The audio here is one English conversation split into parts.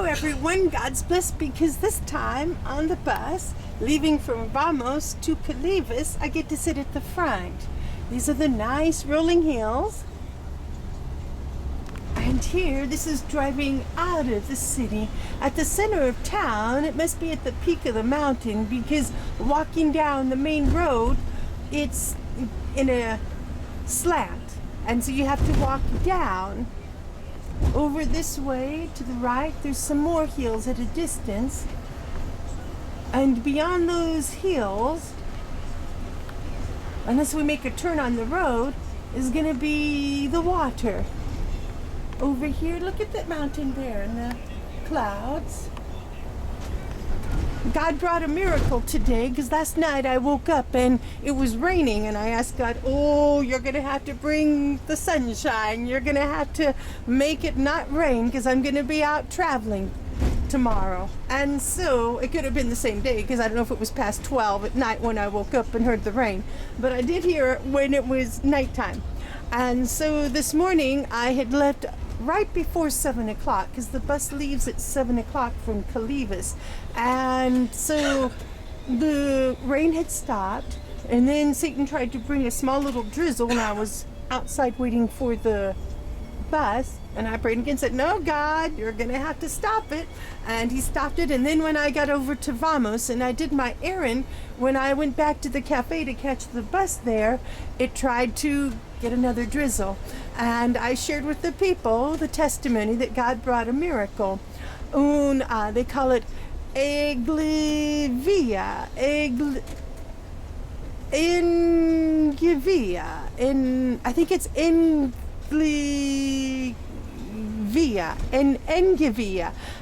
everyone, God's blessed because this time on the bus, leaving from Vamos to Kalives, I get to sit at the front. These are the nice rolling hills. And here, this is driving out of the city. At the center of town, it must be at the peak of the mountain because walking down the main road, it's in a slant. And so you have to walk down. Over this way to the right, there's some more hills at a distance. And beyond those hills, unless we make a turn on the road, is going to be the water. Over here, look at that mountain there in the clouds. God brought a miracle today because last night I woke up and it was raining and I asked God, oh, you're going to have to bring the sunshine. You're going to have to make it not rain because I'm going to be out traveling tomorrow. And so it could have been the same day because I don't know if it was past 12 at night when I woke up and heard the rain. But I did hear it when it was nighttime. And so this morning I had left right before 7 o'clock because the bus leaves at 7 o'clock from Kalives. And so the rain had stopped and then Satan tried to bring a small little drizzle and I was outside waiting for the bus and I prayed again and said, no, God, you're going to have to stop it. And he stopped it. And then when I got over to Vamos and I did my errand, when I went back to the cafe to catch the bus there, it tried to get another drizzle. And I shared with the people the testimony that God brought a miracle. They call it Eglivia. I think it's Engivia.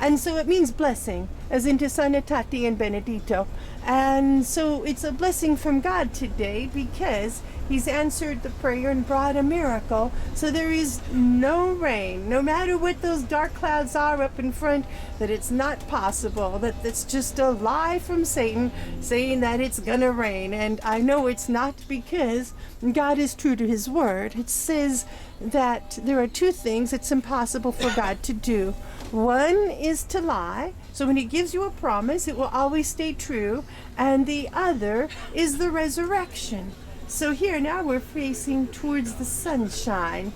And so it means blessing, as into Sanitati and Benedito. And so it's a blessing from God today because he's answered the prayer and brought a miracle. So there is no rain, no matter what those dark clouds are up in front, that it's not possible, that it's just a lie from Satan saying that it's gonna rain. And I know it's not because God is true to his word. It says that there are two things it's impossible for God to do. One is to lie. So when he gives you a promise, it will always stay true. And the other is the resurrection. So here now we're facing towards the sunshine.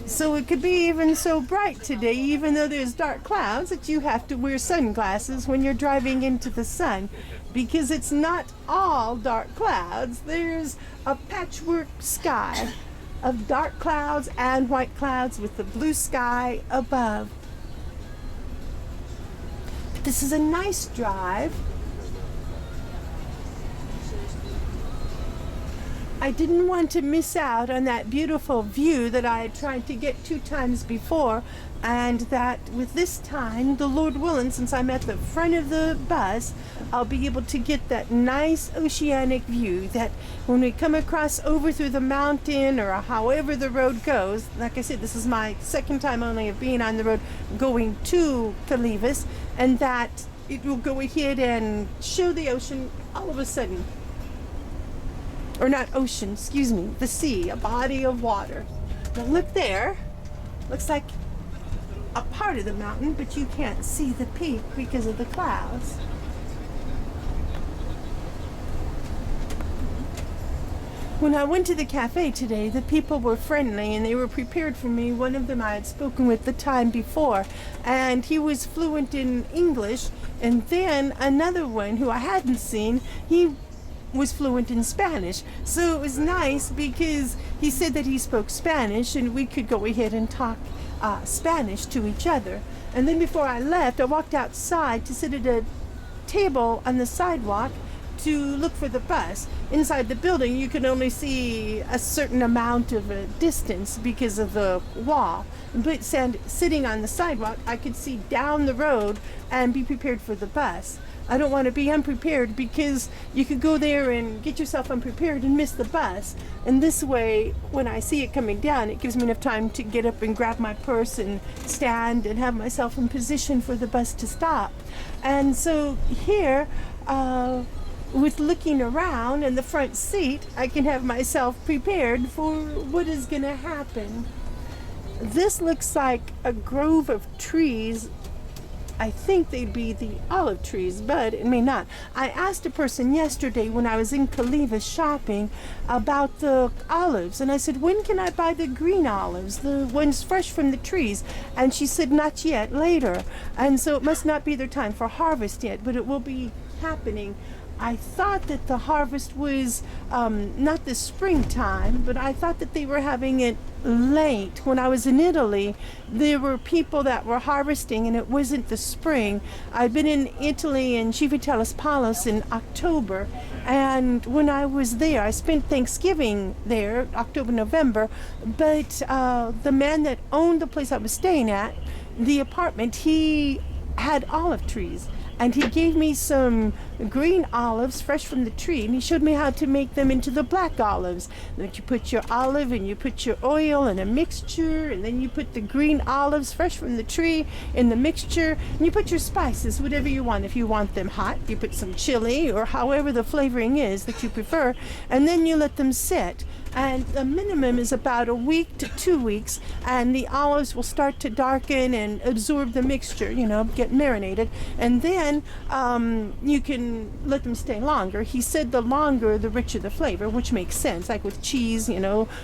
So it could be even so bright today, even though there's dark clouds, that you have to wear sunglasses when you're driving into the sun, because it's not all dark clouds. There's a patchwork sky of dark clouds and white clouds with the blue sky above. This is a nice drive. I didn't want to miss out on that beautiful view that I had tried to get 2 times before, and that with this time, the Lord willing, since I'm at the front of the bus, I'll be able to get that nice oceanic view that when we come across over through the mountain or however the road goes, like I said, this is my second time only of being on the road going to Kalives, and that it will go ahead and show the ocean all of a sudden. Or not ocean, excuse me, the sea, a body of water. Now look there, looks like a part of the mountain, but you can't see the peak because of the clouds. When I went to the cafe today, the people were friendly and they were prepared for me. One of them I had spoken with the time before, and he was fluent in English. And then another one who I hadn't seen, he was fluent in Spanish. So it was nice because he said that he spoke Spanish and we could go ahead and talk Spanish to each other. And then before I left, I walked outside to sit at a table on the sidewalk to look for the bus. Inside the building you can only see a certain amount of a distance because of the wall, but sitting on the sidewalk I could see down the road and be prepared for the bus. I don't want to be unprepared because you could go there and get yourself unprepared and miss the bus. And this way, when I see it coming down, it gives me enough time to get up and grab my purse and stand and have myself in position for the bus to stop. And so here, with looking around in the front seat, I can have myself prepared for what is going to happen. This looks like a grove of trees I think they'd be the olive trees, but it may not. I asked a person yesterday when I was in Kalives shopping about the olives, and I said, when can I buy the green olives, the ones fresh from the trees? And she said, not yet, later. And so it must not be their time for harvest yet, but it will be happening. I thought that the harvest was not the springtime, but I thought that they were having it late. When I was in Italy, there were people that were harvesting, and it wasn't the spring. I've been in Italy in Civitalis Palace in October, and when I was there, I spent Thanksgiving there, October, November, but the man that owned the place I was staying at, the apartment, he had olive trees. And he gave me some green olives fresh from the tree, and he showed me how to make them into the black olives. That you put your olive and you put your oil in a mixture, and then you put the green olives fresh from the tree in the mixture, and you put your spices, whatever you want. If you want them hot, you put some chili or however the flavoring is that you prefer, and then you let them sit. And the minimum is about a week to 2 weeks, and the olives will start to darken and absorb the mixture, get marinated, and then you can let them stay longer. He said the longer, the richer the flavor, which makes sense. Like with cheese,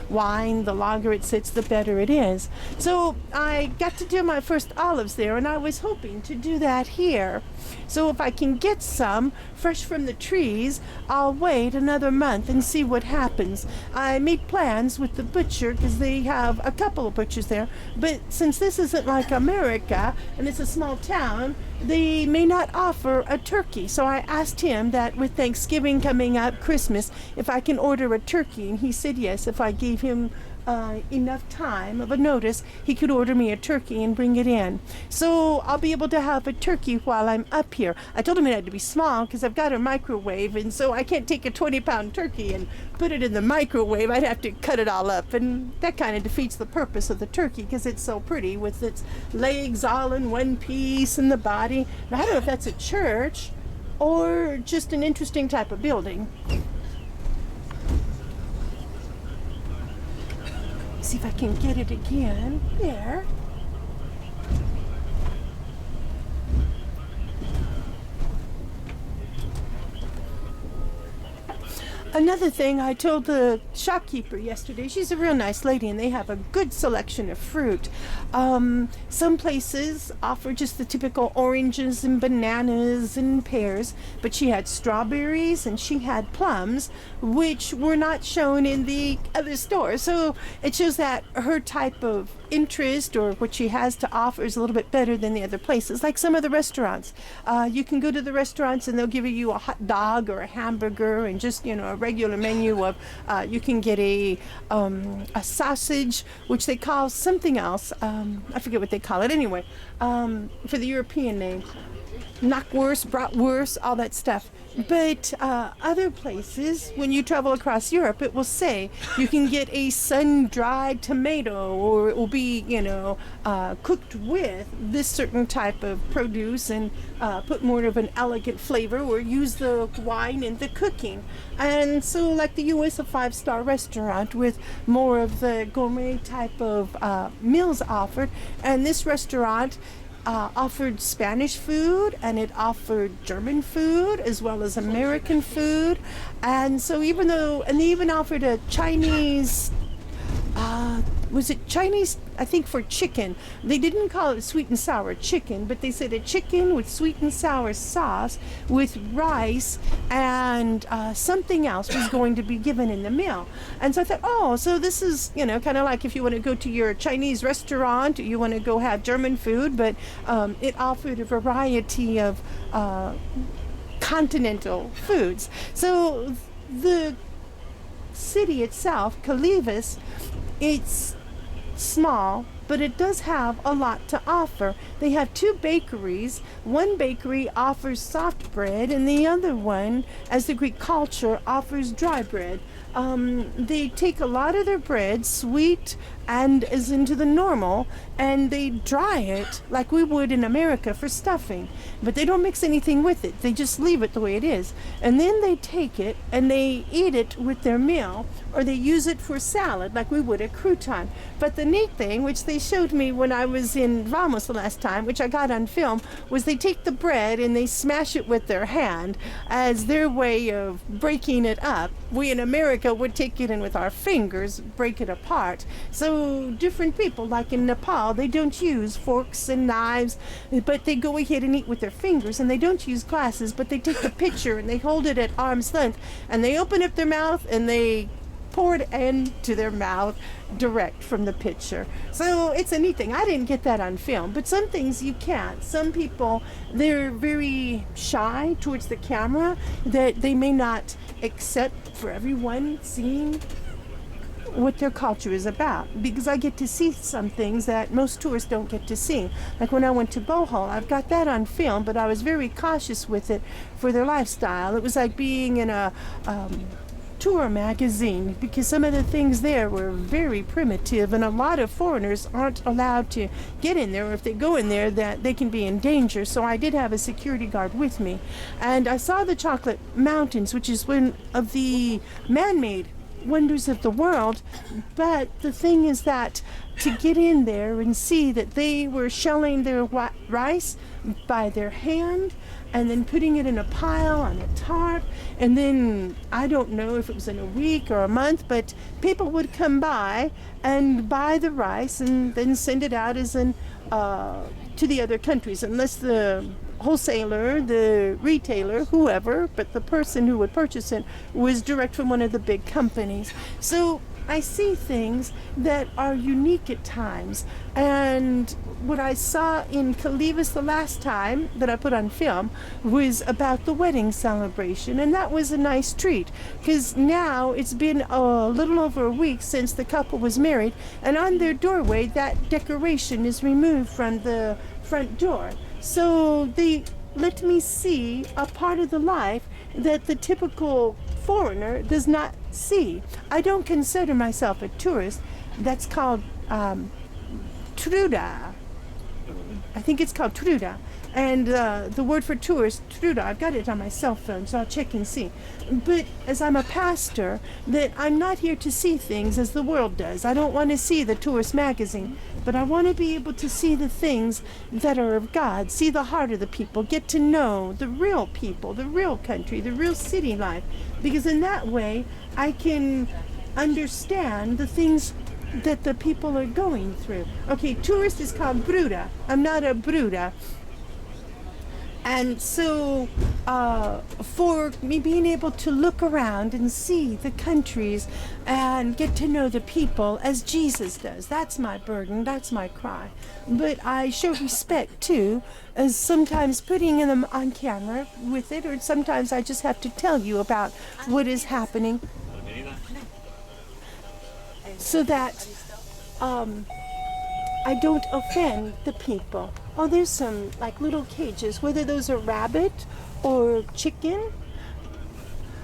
wine, the longer it sits, the better it is. So I got to do my first olives there, and I was hoping to do that here. So if I can get some fresh from the trees, I'll wait another month and see what happens. I made plans with the butcher because they have a couple of butchers there, but since this isn't like America and it's a small town, they may not offer a turkey. So I asked him that with Thanksgiving coming up, Christmas, if I can order a turkey, and he said yes. If I gave him enough time of a notice, he could order me a turkey and bring it in. So I'll be able to have a turkey while I'm up here. I told him it had to be small because I've got a microwave, and so I can't take a 20-pound turkey and put it in the microwave. I'd have to cut it all up, and that kind of defeats the purpose of the turkey because it's so pretty with its legs all in one piece and the body. But I don't know if that's a church or just an interesting type of building. See if I can get it again. There. Another thing, I told the shopkeeper yesterday, she's a real nice lady, and they have a good selection of fruit. Some places offer just the typical oranges and bananas and pears, but she had strawberries and she had plums, which were not shown in the other store. So it shows that her type of interest or what she has to offer is a little bit better than the other places. Like some of the restaurants, you can go to the restaurants and they'll give you a hot dog or a hamburger and just a regular menu of you can get a sausage, which they call something else. I forget what they call it anyway, for the European name. Knockwurst, bratwurst, all that stuff. But other places, when you travel across Europe, it will say you can get a sun-dried tomato, or it will be, cooked with this certain type of produce and put more of an elegant flavor, or use the wine in the cooking. And so, like the U.S., a 5-star restaurant with more of the gourmet type of meals offered, and this restaurant offered Spanish food, and it offered German food as well as American food. And so they even offered a Chinese, was it Chinese, I think, for chicken. They didn't call it sweet and sour chicken, but they said a chicken with sweet and sour sauce with rice and something else was going to be given in the meal. And so I thought, so this is, kind of like if you want to go to your Chinese restaurant, or you want to go have German food, but it offered a variety of continental foods. So the city itself, Kalives, it's small, but it does have a lot to offer. They have 2 bakeries. One bakery offers soft bread, and the other one, as the Greek culture, offers dry bread. they take a lot of their bread, sweet and as into the normal, and they dry it like we would in America for stuffing. But they don't mix anything with it. They just leave it the way it is. And then they take it and they eat it with their meal, or they use it for salad like we would a crouton. But the neat thing, which they showed me when I was in Vamos the last time, which I got on film, was they take the bread and they smash it with their hand as their way of breaking it up. We in America would take it in with our fingers, break it apart. So different people, like in Nepal, they don't use forks and knives, but they go ahead and eat with their fingers, and they don't use glasses, but they take the pitcher and they hold it at arm's length, and they open up their mouth and they pour it into their mouth direct from the pitcher. So it's a neat thing. I didn't get that on film, but some things you can't. Some people, they're very shy towards the camera, that they may not accept for everyone seeing what their culture is about, because I get to see some things that most tourists don't get to see. Like when I went to Bohol, I've got that on film, but I was very cautious with it for their lifestyle. It was like being in a tour magazine, because some of the things there were very primitive, and a lot of foreigners aren't allowed to get in there, or if they go in there, that they can be in danger. So I did have a security guard with me, and I saw the Chocolate Mountains, which is one of the man-made wonders of the world. But the thing is that to get in there and see that they were shelling their rice by their hand and then putting it in a pile on a tarp, and then I don't know if it was in a week or a month, but people would come by and buy the rice and then send it out as an to the other countries, unless the wholesaler, the retailer, whoever, but the person who would purchase it was direct from one of the big companies. So I see things that are unique at times. And what I saw in Kalives the last time that I put on film was about the wedding celebration. And that was a nice treat, because now it's been a little over a week since the couple was married. And on their doorway, that decoration is removed from the front door. So they let me see a part of the life that the typical foreigner does not see. I don't consider myself a tourist. That's called truda. I think it's called truda. And the word for tourist, truda, I've got it on my cell phone, so I'll check and see. But as I'm a pastor, that I'm not here to see things as the world does. I don't want to see the tourist magazine, but I want to be able to see the things that are of God, see the heart of the people, get to know the real people, the real country, the real city life. Because in that way, I can understand the things that the people are going through. Okay, tourist is called bruda. I'm not a bruda. And so for me being able to look around and see the countries and get to know the people as Jesus does, that's my burden, that's my cry. But I show respect too, as sometimes putting them on camera with it, or sometimes I just have to tell you about what is happening, so that I don't offend the people. Oh, there's some like little cages, whether those are rabbit or chicken.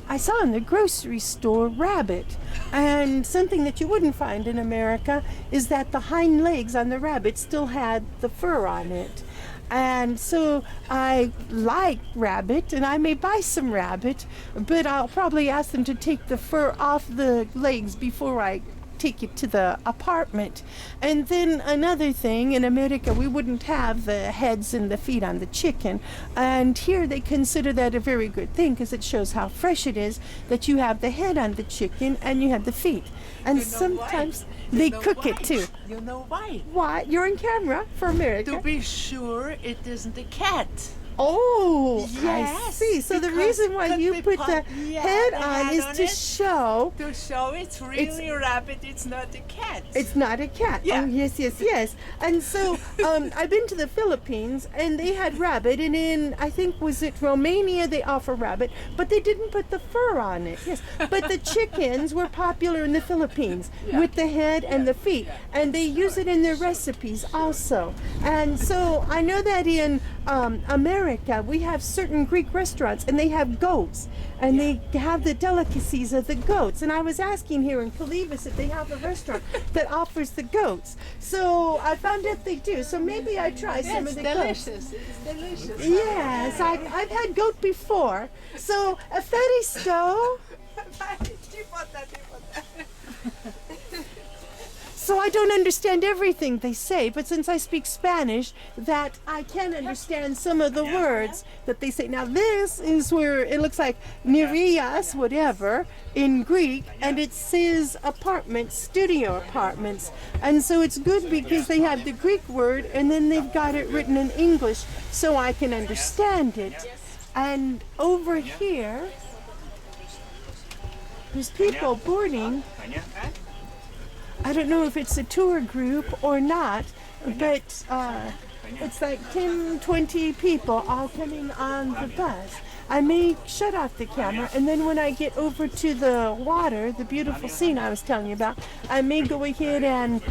I saw in the grocery store rabbit, and something that you wouldn't find in America is that the hind legs on the rabbit still had the fur on it. And so I like rabbit, and I may buy some rabbit, but I'll probably ask them to take the fur off the legs before I take it to the apartment. And then another thing, in America we wouldn't have the heads and the feet on the chicken, and here they consider that a very good thing, because it shows how fresh it is that you have the head on the chicken and you have the feet. And sometimes they cook it too. You know why? Why? You're on camera for America. To be sure it isn't a cat. Oh, yes. I see. So the reason why you put the head on is to show. To show it's really a rabbit, it's not a cat. It's not a cat. Yeah. Oh, yes. And so I've been to the Philippines, and they had rabbit, and in, I think, was it Romania, they offer rabbit, but they didn't put the fur on it. Yes. But the chickens were popular in the Philippines with the head and the feet, and they use it in their recipes also. And so I know that in America, America, we have certain Greek restaurants, and they have goats, and they have the delicacies of the goats. And I was asking here in Kalives if they have a restaurant that offers the goats. So I found out they do. So maybe I try some of the goats. It's delicious. Yes, I've had goat before. So Aferisto. So I don't understand everything they say, but since I speak Spanish, that I can understand some of the words that they say. Now this is where it looks like Nerias, whatever, in Greek, and it says apartments, studio apartments. And so it's good because they have the Greek word and then they've got it written in English so I can understand it. And over here, there's people boarding. I don't know if it's a tour group or not, but it's like 10, 20 people all coming on the bus. I may shut off the camera, and then when I get over to the water, the beautiful scene I was telling you about, I may go ahead and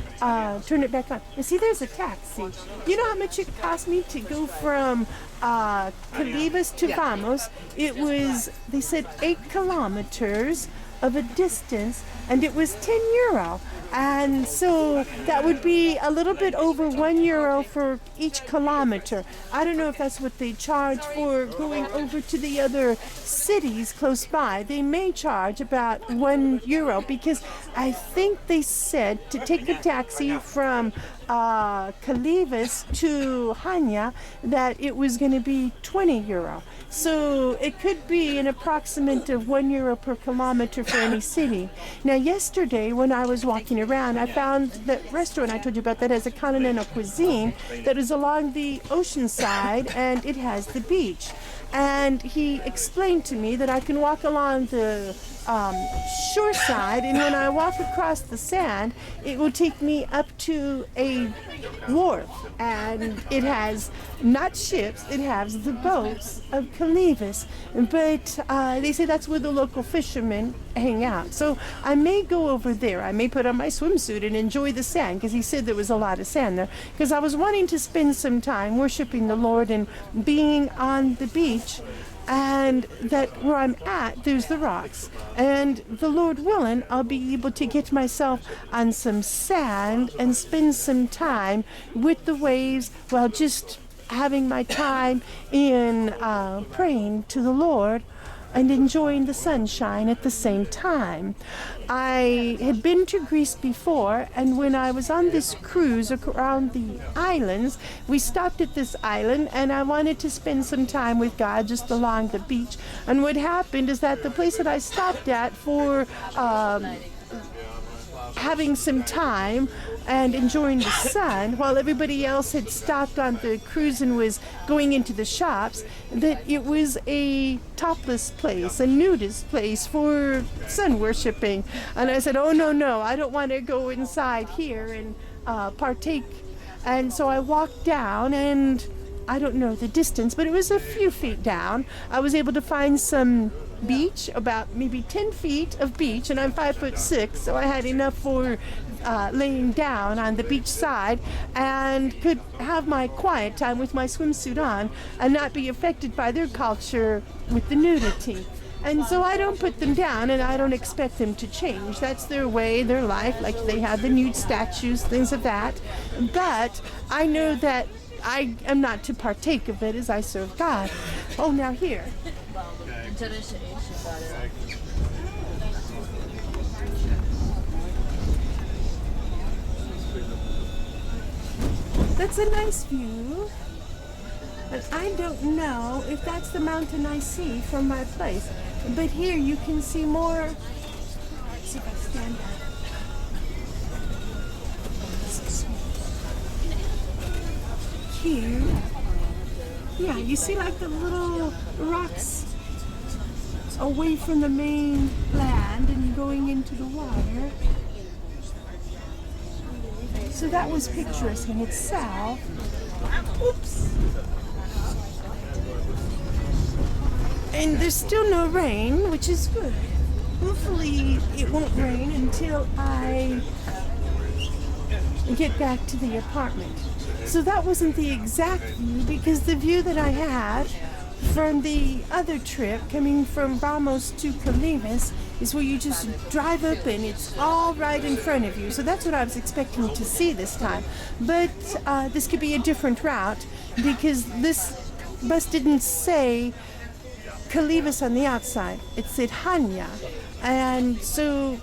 turn it back on. And see, there's a taxi. You know how much it cost me to go from Kalives to Vamos? It was, they said, 8 kilometers of a distance, and it was €10. And so that would be a little bit over €1 for each kilometer. I don't know if that's what they charge for going over to the other cities close by. They may charge about €1 because I think they said to take a taxi from Kalives to Hanya that it was going to be €20. So it could be an approximate of €1 per kilometer for any city. Now yesterday when I was walking around, I found that restaurant I told you about that has a continental cuisine that is along the ocean side, and it has the beach. And he explained to me that I can walk along the shore side, and when I walk across the sand, it will take me up to a wharf, and it has not ships, it has the boats of Kalives, but they say that's where the local fishermen hang out. So I may go over there. I may put on my swimsuit and enjoy the sand, because he said there was a lot of sand there, because I was wanting to spend some time worshiping the Lord and being on the beach. And that where I'm at, there's the rocks. And the Lord willing, I'll be able to get myself on some sand and spend some time with the waves while just having my time in praying to the Lord and enjoying the sunshine at the same time. I had been to Greece before, and when I was on this cruise around the islands, we stopped at this island, and I wanted to spend some time with God just along the beach. And what happened is that the place that I stopped at for having some time and enjoying the sun while everybody else had stopped on the cruise and was going into the shops, that it was a topless place, a nudist place for sun worshiping. And I said, oh no, I don't want to go inside here and partake. And so I walked down, and I don't know the distance, but it was a few feet down. I was able to find some beach, about maybe 10 feet of beach, and I'm 5'6", so I had enough for laying down on the beach side, and could have my quiet time with my swimsuit on and not be affected by their culture with the nudity. And so I don't put them down, and I don't expect them to change. That's their way, their life, like they have the nude statues, things of that. But I know that I am not to partake of it as I serve God. Oh, now here. That's a nice view. But I don't know if that's the mountain I see from my place. But here you can see more. Let's see if I stand up. Here. Yeah, you see like the little rocks away from the main land and going into the water. So that was picturesque in itself. Oops. And there's still no rain, which is good. Hopefully it won't rain until I get back to the apartment. So that wasn't the exact view, because the view that I had from the other trip coming from Ramos to Kalives is where you just drive up and it's all right in front of you. So that's what I was expecting to see this time. But this could be a different route, because this bus didn't say Kalives on the outside. It said Hanya. And so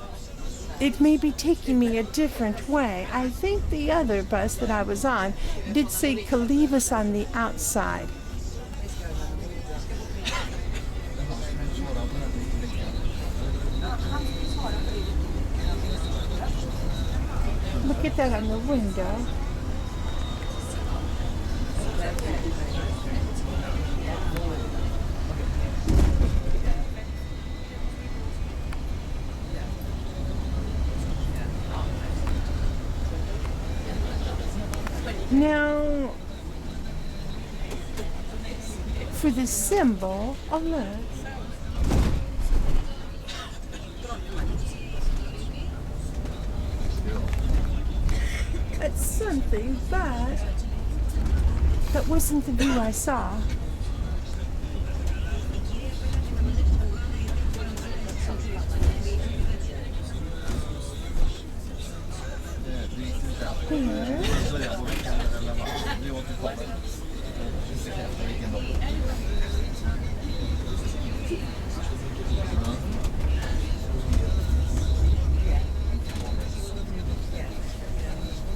it may be taking me a different way. I think the other bus that I was on did say Kalives on the outside. Look at that on the window. Now, for the symbol, oh look. That's something, but that wasn't the view I saw. Here.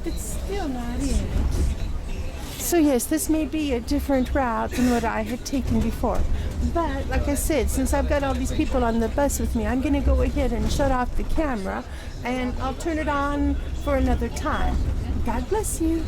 It's still not in. So yes, this may be a different route than what I had taken before. But like I said, since I've got all these people on the bus with me, I'm going to go ahead and shut off the camera, and I'll turn it on for another time. God bless you.